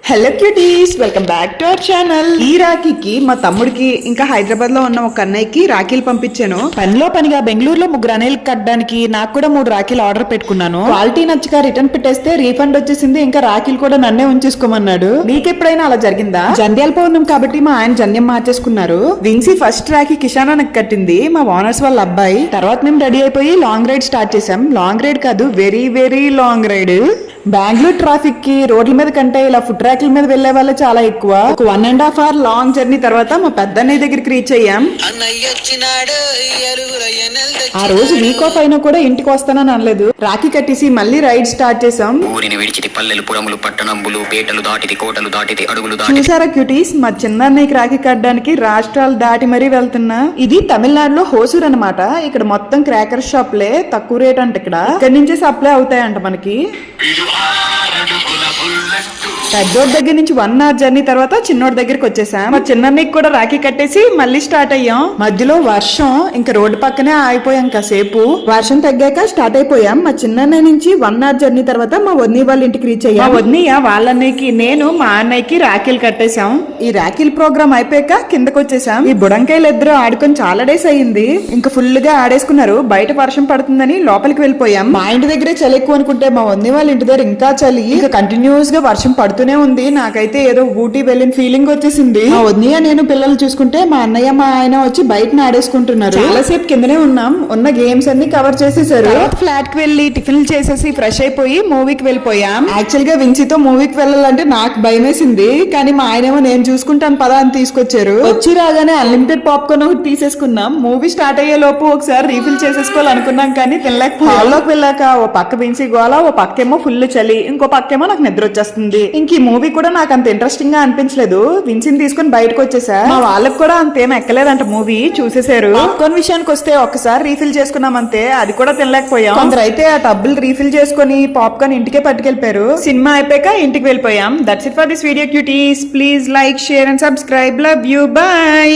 Hello cuties, welcome back to our channel. ఈ రాఖీకి మా తమ్ముడికి ఇంకా హైదరాబాద్ లో ఉన్న ఒక అన్నయ్యకి రాఖీలు పంపించాను. పనిలో పనిగా బెంగళూరులో 3 అన్నయ్యలు కట్టడానికి నాకు కూడా 3 రాఖీలు ఆర్డర్ పెట్టుకున్నాను. క్వాలిటీ నచ్చక రిటర్న్ పెట్టేస్తే రీఫండ్ వచ్చేసింది. ఇంకా రాఖీలు కూడా నన్నే ఉంచేసుకోమన్నాడు. మీకు ఎప్పుడైనా అలా జరిగిందా? జంధ్యాల పౌర్ణం కాబట్టి మా ఆయన జంధ్యం మార్చేసుకున్నారు. విన్సీ ఫస్ట్ రాఖీ కిషాన్ అన్నకు కట్టింది, మా ఓనర్స్ వాళ్ళ అబ్బాయి. తర్వాత మేము రెడీ అయిపోయి లాంగ్ రైడ్ స్టార్ట్ చేసాం. లాంగ్ రైడ్ కాదు, very very long ride. Bengaluru traffic కి రోడ్ల మీద కంటే ఇలా ఫుట్ ట్రాక్ల మీద వెళ్లే వాళ్ళు చాలా ఎక్కువ. ఒక 1.5 hour లాంగ్ జర్నీ తర్వాత మా పెద్దన్నయ్య దగ్గరికి రీచ్ అయ్యాం. ఆ రోజు వీక్ ఆఫ్ అయినా కూడా ఇంటికి వస్తానని అనలేదు. రాఖీ కట్టేసి మళ్ళీ రైడ్ స్టార్ట్ చేసాం. ఊరిని విడిచితి పల్లెలు పురములు పట్టణంబులు పేటలు దాటితి కోటలు దాటితి అడుగులు దాటితి. చూసారా క్యూటీస్, మా చిన్నన్నయ్యకి రాఖీ కట్టడానికి రాష్ట్రాలు దాటి మరీ వెళ్తున్నా. ఇది తమిళనాడులో హోసూర్ అన్నమాట. ఇక్కడ మొత్తం క్రాకర్ షాప్లే, తక్కువ రేట్ అంట. ఇక్కడ నుంచే సప్లై అవుతాయంట మనకి. పెద్దోడి దగ్గర నుంచి 1 hour జర్నీ తర్వాత చిన్నోడి దగ్గరికి వచ్చేసాం. మా చిన్నన్నకి కూడా రాఖీ కట్టేసి మళ్ళీ స్టార్ట్ అయ్యాం. మధ్యలో వర్షం, ఇంకా రోడ్డు పక్కనే ఆగిపోయాం. కాసేపు వర్షం తగ్గాక స్టార్ట్ అయిపోయాం. మా చిన్నన్నయ్య నుంచి 1 hour జర్నీ తర్వాత మా వదిన వాళ్ళ ఇంటికి రీచ్ అయ్యాం. మా వదినయ్య వాళ్ళ అన్నయ్యకి, నేను మా అన్నయ్యకి రాఖీలు కట్టేశాం. ఈ రాఖీల ప్రోగ్రామ్ అయిపోయాక కిందకు వచ్చేసాం. ఈ బుడంకాయలు ఇద్దరు ఆడుకొని చాలా డేస్ అయ్యింది. ఇంకా ఫుల్ గా ఆడేసుకున్నారు. బయట వర్షం పడుతుందని లోపలికి వెళ్ళిపోయాం. మా ఇంటి దగ్గరే చలి ఎక్కువ అనుకుంటే మా వదిన వాళ్ళ ఇంటి దగ్గర ఇంకా చలి. ఇంకా కంటిన్యూస్ గా వర్షం పడుతూనే ఉంది. నాకైతే ఏదో ఊటీ వెళ్ళిన ఫీలింగ్ వచ్చేసింది. మా వదినయ్య నేను పిల్లలు చూసుకుంటే మా అన్నయ్య మా ఆయన వచ్చి బయట ఆడేసుకుంటున్నారు. చాలాసేపు కిందనే ఉన్నాం. ఉన్న గేమ్స్ అన్ని కవర్ చేసేసారు. ఫ్లాట్ కి వెళ్ళి టిఫిన్ చేసేసి ఫ్రెష్ అయిపోయి మూవీకి వెళ్ళిపోయాం. యాక్చువల్ గా విన్సీతో మూవీకి వెళ్ళాలంటే నాకు భయం వేసింది, కానీ మా ఆయనేమో నేను చూసుకుంటాను పదా అని తీసుకొచ్చారు. వచ్చి రాగానే అన్లిమిటెడ్ పాప్కార్న్ ఒకటి తీసేసుకున్నాం. మూవీ స్టార్ట్ అయ్యే లోపు ఒకసారి రీఫిల్ చేసేసుకోవాలనుకున్నాం, కానీ తినలేక హాల్లోకి వెళ్ళాక ఓ పక్క విన్సీ గోలా, ఓ పక్కేమో ఫుల్ చలి, ఇంకో పక్కేమో నాకు నిద్ర వచ్చేస్తుంది. ఇంక ఈ మూవీ కూడా నాకు అంత ఇంట్రెస్టింగ్ గా అనిపించలేదు. విన్సీని తీసుకుని బయటకు వచ్చేసా. మా వాళ్ళకి కూడా అంతేం ఎక్కలేదంట. మూవీ చూసేశారు. పాప్కార్న్ విషయానికి వస్తే ఒక్కసారి రీఫిల్ చేసుకున్నాం అంతే, అది కూడా తినలేకపోయాం. కొందరైతే ఆ టబ్బులు రీఫిల్ చేసుకుని పాప్కార్న్ ఇంటికే పట్టుకెళ్ళిపోయారు. సినిమా అయిపోయాక ఇంటికి వెళ్ళిపోయాం. That's it for this video cuties. Please like, share and subscribe. Love you, by.